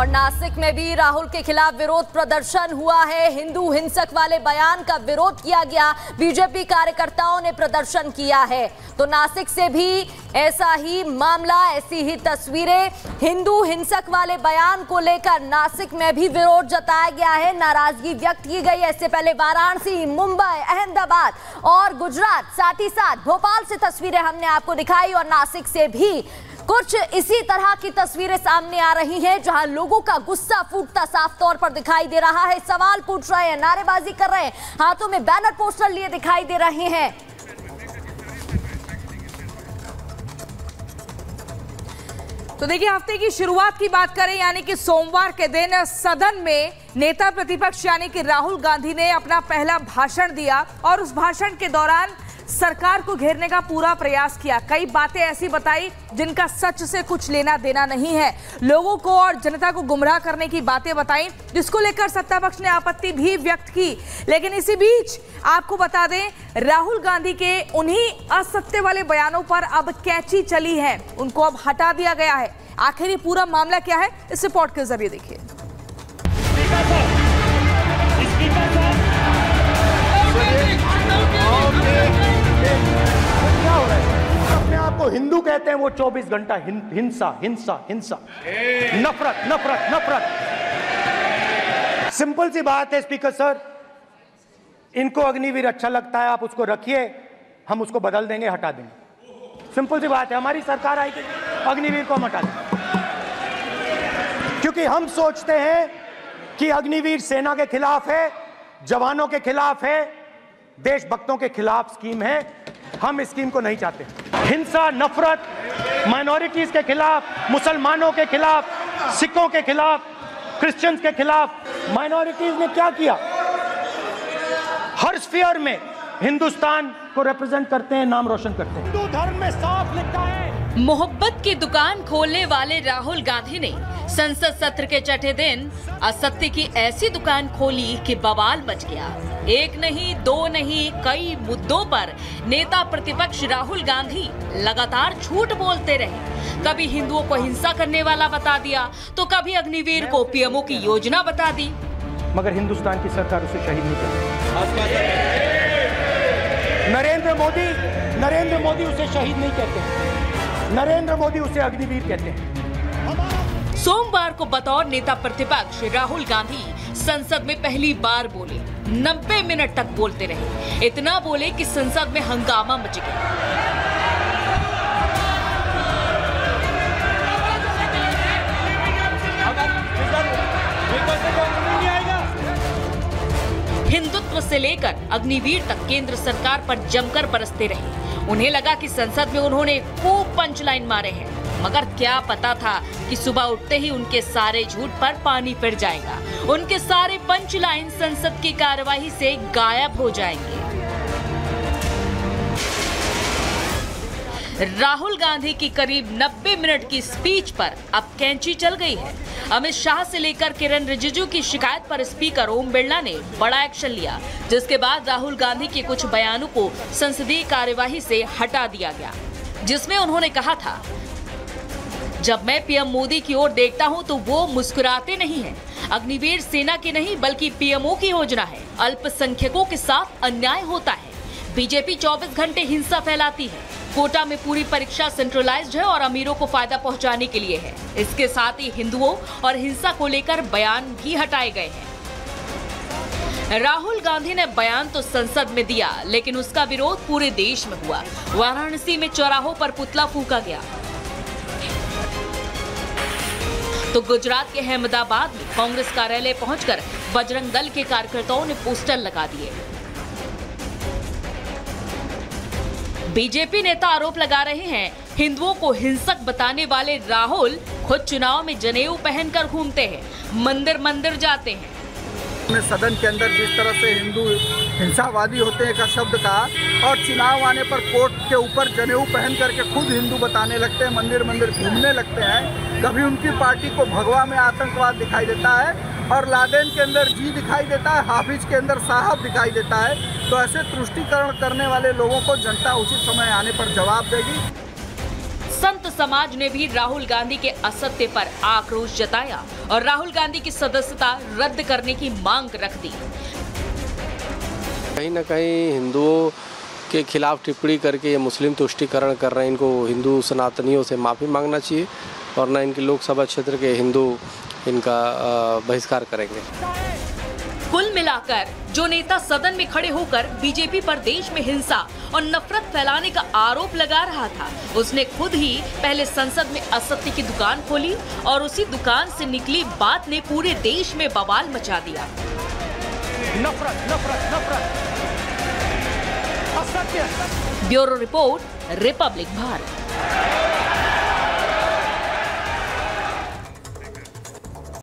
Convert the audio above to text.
और नासिक में भी राहुल के खिलाफ विरोध प्रदर्शन हुआ है। हिंदू हिंसक वाले बयान का विरोध किया गया। बीजेपी कार्यकर्ताओं ने प्रदर्शन किया है। तो नासिक से भी ऐसा ही मामला, ऐसी ही तस्वीरें। हिंदू हिंसक वाले बयान को लेकर नासिक में भी विरोध जताया गया है, नाराजगी व्यक्त की गई है। इससे पहले वाराणसी, मुंबई, अहमदाबाद और गुजरात, साथ ही साथ भोपाल से तस्वीरें हमने आपको दिखाई और नासिक से भी कुछ इसी तरह की तस्वीरें सामने आ रही हैं, जहां लोगों का गुस्सा फूटता साफ तौर पर दिखाई दे रहा है। सवाल पूछ रहे हैं, नारेबाजी कर रहे हैं, हाथों में बैनर पोस्टर लिए दिखाई दे रहे हैं। तो देखिए, हफ्ते की शुरुआत की बात करें, यानी कि सोमवार के दिन सदन में नेता प्रतिपक्ष यानी कि राहुल गांधी ने अपना पहला भाषण दिया और उस भाषण के दौरान सरकार को घेरने का पूरा प्रयास किया। कई बातें ऐसी बताई जिनका सच से कुछ लेना देना नहीं है। लोगों को और जनता को गुमराह करने की बातें बताई, जिसको लेकर सत्ता पक्ष ने आपत्ति भी व्यक्त की। लेकिन इसी बीच आपको बता दें, राहुल गांधी के उन्हीं असत्य वाले बयानों पर अब कैंची चली है, उनको अब हटा दिया गया है। आखिर ये पूरा मामला क्या है, इस रिपोर्ट के जरिए देखिए। क्या हो रहा है? अपने आप को हिंदू कहते हैं, वो 24 घंटा हिंसा हिंसा हिंसा, नफरत नफरत नफरत। सिंपल सी बात है स्पीकर सर, इनको अग्निवीर अच्छा लगता है, आप उसको रखिए, हम उसको बदल देंगे, हटा देंगे। सिंपल सी बात है, हमारी सरकार आएगी, अग्निवीर को हम हटा देंगे, क्योंकि हम सोचते हैं कि अग्निवीर सेना के खिलाफ है, जवानों के खिलाफ है, देशभक्तों के खिलाफ स्कीम है। हम इस स्कीम को नहीं चाहते। हिंसा, नफरत, माइनॉरिटीज के खिलाफ, मुसलमानों के खिलाफ, सिखों के खिलाफ, क्रिश्चियंस के खिलाफ। माइनॉरिटीज ने क्या किया? हर स्फीयर में हिंदुस्तान को रिप्रेजेंट करते हैं, नाम रोशन करते हैं। हिंदू धर्म में साफ लिखा है। मोहब्बत की दुकान खोलने वाले राहुल गांधी ने संसद सत्र के छठे दिन असत्य की ऐसी दुकान खोली कि बवाल मच गया। एक नहीं, दो नहीं, कई मुद्दों पर नेता प्रतिपक्ष राहुल गांधी लगातार झूठ बोलते रहे। कभी हिंदुओं को हिंसा करने वाला बता दिया, तो कभी अग्निवीर को पीएमओ की योजना बता दी। मगर हिंदुस्तान की सरकार उसे शहीद नहीं करती। नरेंद्र मोदी उसे शहीद नहीं कहते, नरेंद्र मोदी उसे अग्निवीर कहते हैं। सोमवार को बतौर नेता प्रतिपक्ष राहुल गांधी संसद में पहली बार बोले। 90 मिनट तक बोलते रहे। इतना बोले कि संसद में हंगामा मच गया। हिंदुत्व से लेकर अग्निवीर तक केंद्र सरकार पर जमकर बरसते रहे। उन्हें लगा कि संसद में उन्होंने खूब पंचलाइन मारे हैं, मगर क्या पता था कि सुबह उठते ही उनके सारे झूठ पर पानी फिर जाएगा। उनके सारे पंचलाइन संसद की कार्यवाही से गायब हो जाएंगे। राहुल गांधी की करीब 90 मिनट की स्पीच पर अब कैंची चल गई है। अमित शाह से लेकर किरण रिजिजू की शिकायत पर स्पीकर ओम बिरला ने बड़ा एक्शन लिया, जिसके बाद राहुल गांधी के कुछ बयानों को संसदीय कार्यवाही से हटा दिया गया, जिसमें उन्होंने कहा था, जब मैं पीएम मोदी की ओर देखता हूं तो वो मुस्कुराते नहीं हैं। अग्निवीर सेना की नहीं बल्कि पीएमओ की योजना है। अल्पसंख्यकों के साथ अन्याय होता है। बीजेपी 24 घंटे हिंसा फैलाती है। कोटा में पूरी परीक्षा सेंट्रलाइज्ड है और अमीरों को फायदा पहुंचाने के लिए है। इसके साथ ही हिंदुओं और हिंसा को लेकर बयान भी हटाए गए हैं। राहुल गांधी ने बयान तो संसद में दिया, लेकिन उसका विरोध पूरे देश में हुआ। वाराणसी में चौराहों पर पुतला फूंका गया, तो गुजरात के अहमदाबाद में कांग्रेस कार्यालय पहुंचकर बजरंग दल के कार्यकर्ताओं ने पोस्टर लगा दिए। बीजेपी नेता आरोप लगा रहे हैं, हिंदुओं को हिंसक बताने वाले राहुल खुद चुनाव में जनेऊ पहनकर घूमते हैं, मंदिर मंदिर जाते हैं। सदन के अंदर जिस तरह से हिंदू हिंसावादी होते हैं का शब्द कहा और चुनाव आने पर कोर्ट के ऊपर जनेऊ पहन करके खुद हिंदू बताने लगते हैं, मंदिर मंदिर घूमने लगते हैं। कभी उनकी पार्टी को भगवा में आतंकवाद दिखाई देता है और लादेन के अंदर जी दिखाई देता है, हाफिज के अंदर साहब दिखाई देता है। तो ऐसे तुष्टीकरण करने वाले लोगों को जनता उचित समय आने पर जवाब देगी। संत समाज ने भी राहुल गांधी के असत्य पर आक्रोश जताया और राहुल गांधी की सदस्यता रद्द करने की मांग रख दी। कहीं न कहीं हिंदुओं के खिलाफ टिप्पणी करके ये मुस्लिम तुष्टीकरण कर रहे हैं। इनको हिंदू सनातनियों से माफ़ी मांगना चाहिए और न इनके लोकसभा क्षेत्र के हिंदू इनका बहिष्कार करेंगे। कुल मिलाकर जो नेता सदन में खड़े होकर बीजेपी पर देश में हिंसा और नफरत फैलाने का आरोप लगा रहा था, उसने खुद ही पहले संसद में असत्य की दुकान खोली और उसी दुकान से निकली बात ने पूरे देश में बवाल मचा दिया। नफरत नफरत नफरत असत्य। Bureau report, Republic Bharat.